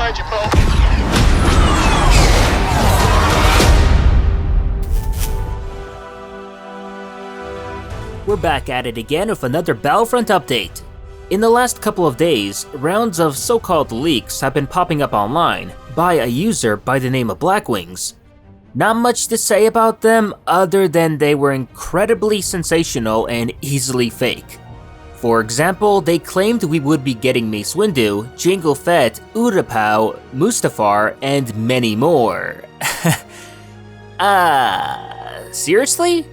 behind you, Poe. We're back at it again with another Battlefront update. In the last couple of days, rounds of so-called leaks have been popping up online by a user by the name of Blackwings. Not much to say about them other than they were incredibly sensational and easily fake. For example, they claimed we would be getting Mace Windu, Jango Fett, Utapau, Mustafar, and many more. Seriously?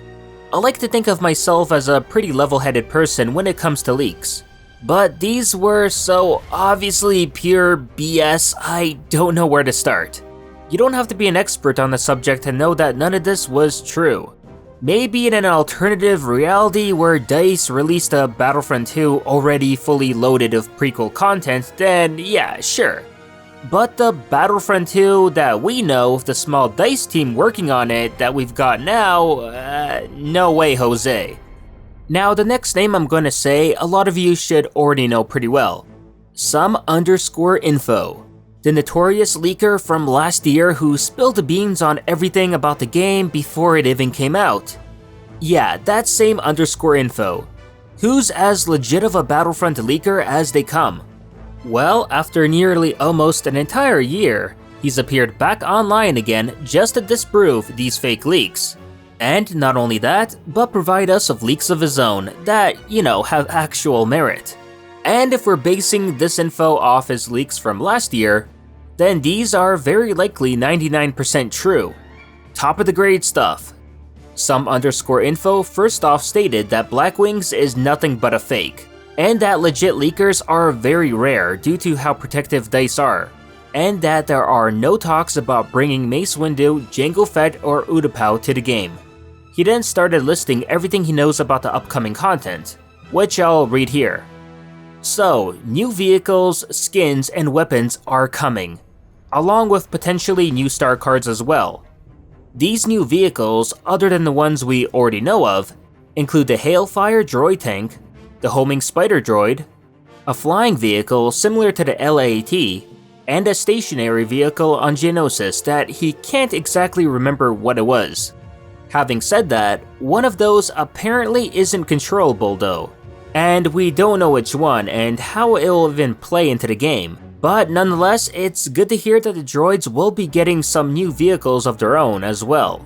I like to think of myself as a pretty level-headed person when it comes to leaks. But these were so obviously pure BS, I don't know where to start. You don't have to be an expert on the subject to know that none of this was true. Maybe in an alternative reality where DICE released a Battlefront 2 already fully loaded of prequel content, then yeah, sure. But the Battlefront 2 that we know with the small DICE team working on it that we've got now, no way, Jose. Now the next name I'm gonna say, a lot of you should already know pretty well. Some_info. The notorious leaker from last year who spilled the beans on everything about the game before it even came out. Yeah, that same _info. Who's as legit of a Battlefront leaker as they come? Well, after nearly almost an entire year, he's appeared back online again just to disprove these fake leaks. And not only that, but provide us with leaks of his own that, have actual merit. And if we're basing this info off his leaks from last year, then these are very likely 99% true. Top of the grade stuff. Some_info first off stated that Blackwings is nothing but a fake, and that legit leakers are very rare due to how protective DICE are, and that there are no talks about bringing Mace Windu, Jango Fett, or Utapau to the game. He then started listing everything he knows about the upcoming content, which I'll read here. So, new vehicles, skins, and weapons are coming, along with potentially new star cards as well. These new vehicles, other than the ones we already know of, include the Hailfire Droid Tank, the homing Spider Droid, a flying vehicle similar to the LAAT, and a stationary vehicle on Geonosis that he can't exactly remember what it was. Having said that, one of those apparently isn't controllable though, and we don't know which one and how it'll even play into the game, but nonetheless, it's good to hear that the droids will be getting some new vehicles of their own as well.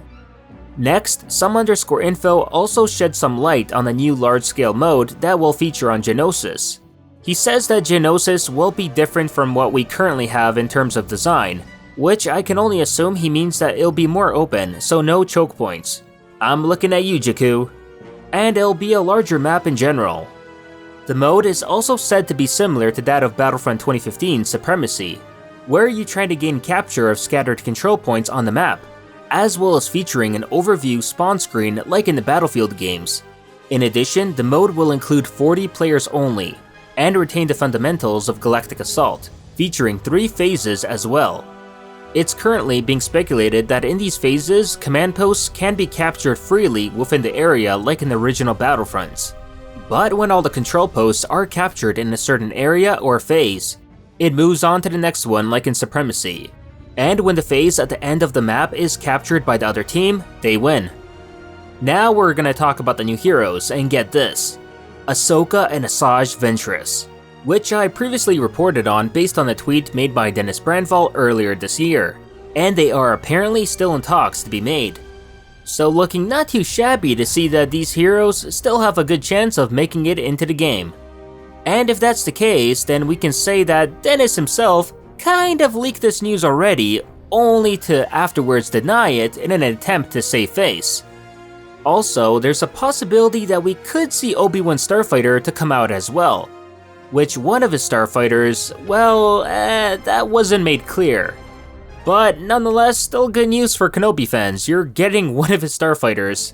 Next, Some_info also shed some light on the new large-scale mode that will feature on Geonosis. He says that Geonosis will be different from what we currently have in terms of design, which I can only assume he means that it'll be more open, so no choke points. I'm looking at you, Jakku. And it'll be a larger map in general. The mode is also said to be similar to that of Battlefront 2015's Supremacy, where you try to gain capture of scattered control points on the map, as well as featuring an overview spawn screen like in the Battlefield games. In addition, the mode will include 40 players only, and retain the fundamentals of Galactic Assault, featuring 3 phases as well. It's currently being speculated that in these phases, command posts can be captured freely within the area like in the original Battlefronts. But when all the control posts are captured in a certain area or phase, it moves on to the next one like in Supremacy. And when the phase at the end of the map is captured by the other team, they win. Now we're gonna talk about the new heroes, and get this. Ahsoka and Asajj Ventress, which I previously reported on based on a tweet made by Dennis Brandval earlier this year, and they are apparently still in talks to be made. So looking not too shabby to see that these heroes still have a good chance of making it into the game. And if that's the case, then we can say that Dennis himself kind of leaked this news already, only to afterwards deny it in an attempt to save face. Also, there's a possibility that we could see Obi-Wan Starfighter to come out as well, which one of his starfighters, well, that wasn't made clear. But nonetheless, still good news for Kenobi fans, you're getting one of his starfighters.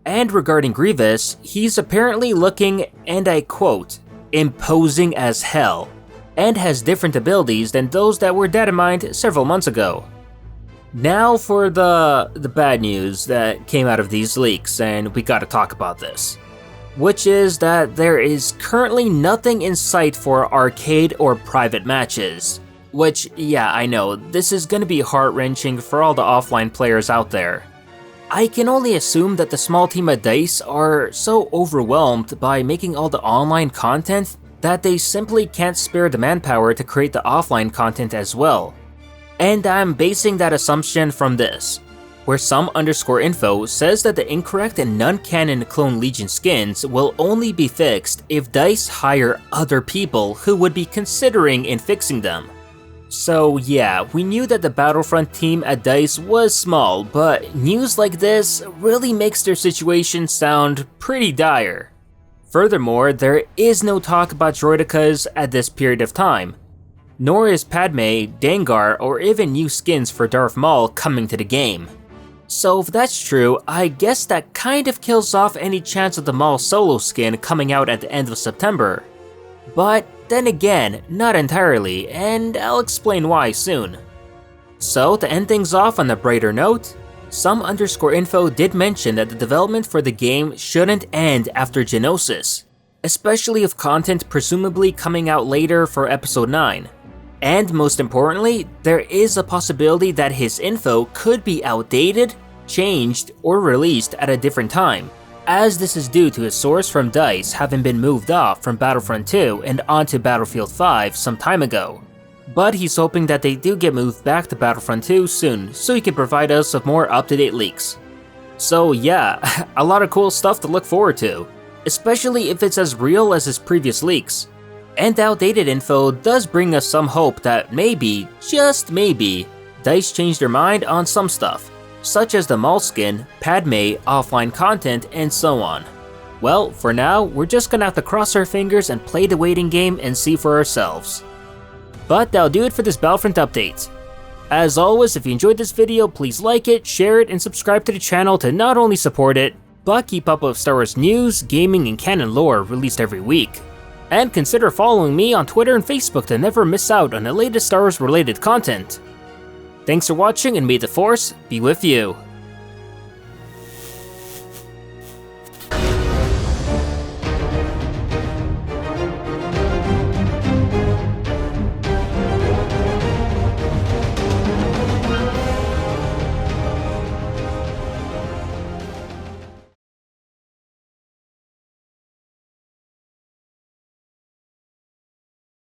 And regarding Grievous, he's apparently looking, and I quote, imposing as hell, and has different abilities than those that were data-mined several months ago. Now for the bad news that came out of these leaks, and we gotta talk about this. Which is that there is currently nothing in sight for arcade or private matches, Which, yeah, I know, this is gonna be heart-wrenching for all the offline players out there. I can only assume that the small team at DICE are so overwhelmed by making all the online content that they simply can't spare the manpower to create the offline content as well. And I'm basing that assumption from this, where some_info says that the incorrect and non-canon Clone Legion skins will only be fixed if DICE hire other people who would be considering in fixing them. So yeah, we knew that the Battlefront team at DICE was small, but news like this really makes their situation sound pretty dire. Furthermore, there is no talk about droidekas at this period of time, nor is Padme, Dengar, or even new skins for Darth Maul coming to the game. So if that's true, I guess that kind of kills off any chance of the Maul solo skin coming out at the end of September. But then again, not entirely, and I'll explain why soon. So to end things off on a brighter note, some_info did mention that the development for the game shouldn't end after Geonosis, especially if content presumably coming out later for episode 9. And most importantly, there is a possibility that his info could be outdated, changed, or released at a different time, as this is due to his source from DICE having been moved off from Battlefront 2 and onto Battlefield 5 some time ago. But he's hoping that they do get moved back to Battlefront 2 soon so he can provide us with more up-to-date leaks. So yeah, a lot of cool stuff to look forward to, especially if it's as real as his previous leaks. And outdated info does bring us some hope that maybe, just maybe, DICE changed their mind on some stuff, such as the Maul skin, Padme, offline content, and so on. Well, for now, we're just gonna have to cross our fingers and play the waiting game and see for ourselves. But that'll do it for this Battlefront update. As always, if you enjoyed this video, please like it, share it, and subscribe to the channel to not only support it, but keep up with Star Wars news, gaming, and canon lore released every week. And consider following me on Twitter and Facebook to never miss out on the latest Star Wars related content. Thanks for watching, and may the Force be with you.